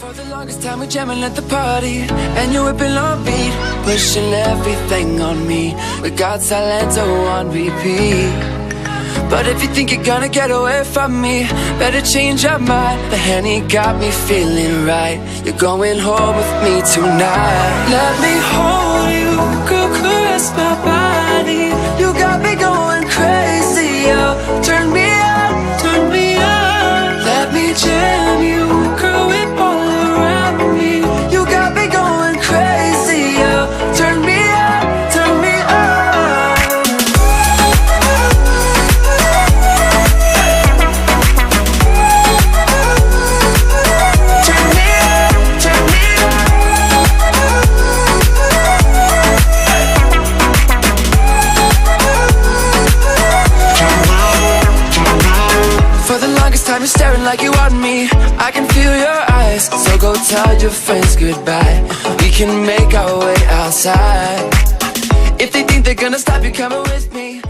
For the longest time we're jamming at the party, and you're whipping on beat, pushing everything on me. We got Silento on repeat. But if you think you're gonna get away from me, better change your mind. The Henny got me feeling right. You're going home with me tonight. Let me hold you, girl, caress my body. You got me going crazy, yo. Turn me on, turn me on. Let me jam you, girl, whip all around me. You got me going crazy, yo. Turn me on, turn me on. Turn me on, turn me on. For the longest time you're staring like you want me. I can feel your eyes, so go tell your friends goodbye. We can make our way outside. If they think they're gonna stop you coming with me,